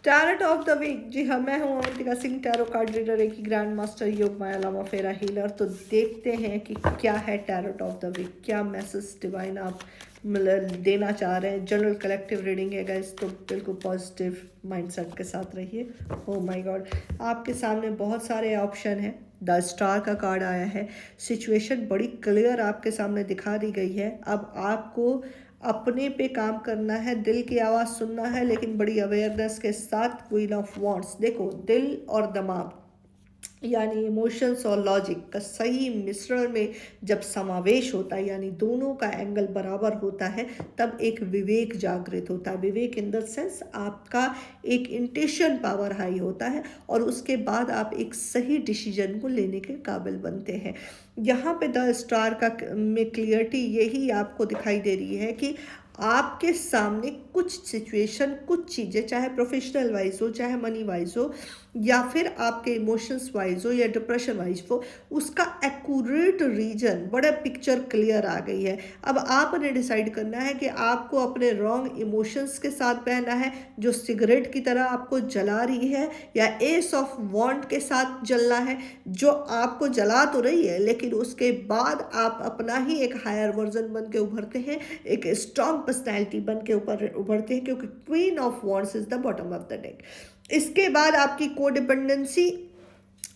Tarot of the week. जी हाँ, मैं हूँ Avantika Singh, tarot card reader, एक ग्रैंड मास्टर, योग माया लामा, फेरा हीलर। तो देखते हैं कि क्या है टैरोट ऑफ द वीक, क्या मैसेज डिवाइन आप देना चाह रहे हैं। जनरल कलेक्टिव रीडिंग है गाइस, तो बिल्कुल पॉजिटिव माइंडसेट के साथ रहिए। ओह माय गॉड, आपके सामने बहुत सारे ऑप्शन हैं। द स्टार का कार्ड आया है। सिचुएशन बड़ी क्लियर आपके सामने दिखा दी गई है। अब आपको अपने पे काम करना है, दिल की आवाज़ सुनना है, लेकिन बड़ी अवेयरनेस के साथ। क्वीन ऑफ वॉन्ड्स, देखो दिल और दिमाग यानी इमोशंस और लॉजिक का सही मिश्रण में जब समावेश होता है, यानी दोनों का एंगल बराबर होता है, तब एक विवेक जागृत होता है। विवेक इन द सेंस आपका एक इंटेंशन पावर हाई होता है और उसके बाद आप एक सही डिसीजन को लेने के काबिल बनते हैं। यहाँ पे द स्टार का में क्लियरिटी यही आपको दिखाई दे रही है कि आपके सामने कुछ सिचुएशन, कुछ चीज़ें, चाहे प्रोफेशनल वाइज हो, चाहे मनी वाइज हो, या फिर आपके इमोशंस वाइज हो, या डिप्रेशन वाइज हो, उसका एक्यूरेट रीजन, बड़ा पिक्चर क्लियर आ गई है। अब आपने डिसाइड करना है कि आपको अपने रॉन्ग इमोशंस के साथ बहना है, जो सिगरेट की तरह आपको जला रही है, या एस ऑफ वॉन्ड के साथ जलना है, जो आपको जला तो रही है लेकिन उसके बाद आप अपना ही एक हायर वर्जन बन के उभरते हैं, एक स्ट्रॉन्ग पर्सनैलिटी बन के ऊपर उभरते हैं, क्योंकि queen of wands is the bottom of the deck. इसके बाद आपकी कोडिपेंडेंसी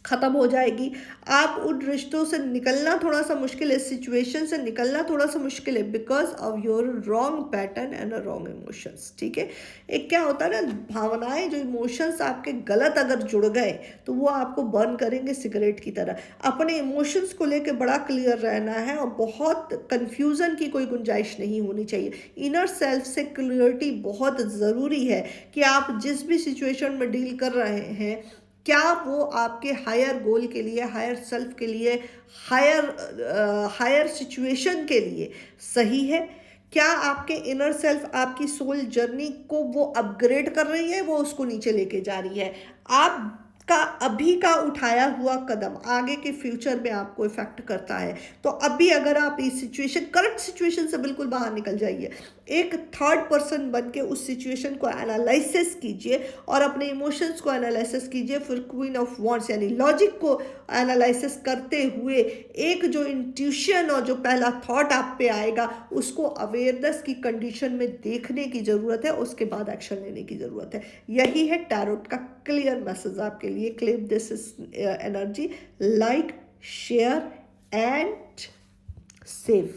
ख़त्म हो जाएगी। आप उन रिश्तों से निकलना थोड़ा सा मुश्किल है, सिचुएशन से निकलना थोड़ा सा मुश्किल है, because of your wrong pattern and wrong emotions. ठीक है, एक क्या होता है ना, भावनाएं, जो इमोशंस आपके गलत अगर जुड़ गए तो वो आपको बर्न करेंगे सिगरेट की तरह। अपने इमोशंस को लेकर बड़ा क्लियर रहना है और बहुत कन्फ्यूज़न की कोई गुंजाइश नहीं होनी चाहिए। इनर सेल्फ से क्लियरिटी बहुत ज़रूरी है कि आप जिस भी सिचुएशन में डील कर रहे हैं, क्या वो आपके हायर गोल के लिए, हायर सेल्फ के लिए, हायर सिचुएशन के लिए सही है। क्या आपके इनर सेल्फ आपकी सोल जर्नी को वो अपग्रेड कर रही है, वो उसको नीचे लेके जा रही है। आपका अभी का उठाया हुआ कदम आगे के फ्यूचर में आपको इफेक्ट करता है। तो अभी अगर आप इस सिचुएशन, करंट सिचुएशन से बिल्कुल बाहर निकल जाइए, एक थर्ड पर्सन बन के उस सिचुएशन को एनालिसिस कीजिए और अपने इमोशंस को एनालिसिस कीजिए। फिर क्वीन ऑफ वॉन्ड्स यानी लॉजिक को एनालिसिस करते हुए एक जो इंट्यूशन और जो पहला थॉट आप पे आएगा, उसको अवेयरनेस की कंडीशन में देखने की ज़रूरत है, उसके बाद एक्शन लेने की ज़रूरत है। यही है टैरोट का क्लियर मैसेज आपके लिए। Claim this energy, like, share and save.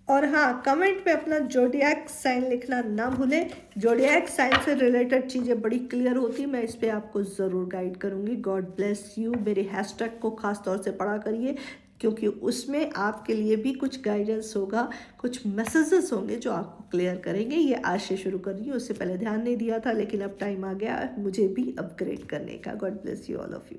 और हाँ, कमेंट पे अपना जोडियक साइन लिखना ना भूलें। जोडियक साइन से रिलेटेड चीज़ें बड़ी क्लियर होती, मैं इस पे आपको ज़रूर गाइड करूँगी। God bless you. मेरे हैशटैग को ख़ास तौर से पढ़ा करिए, क्योंकि उसमें आपके लिए भी कुछ गाइडेंस होगा, कुछ मैसेजेस होंगे जो आपको क्लियर करेंगे। ये आज से शुरू कर रही हूँ, उससे पहले ध्यान नहीं दिया था, लेकिन अब टाइम आ गया मुझे भी अपग्रेड करने का। God bless you all of you.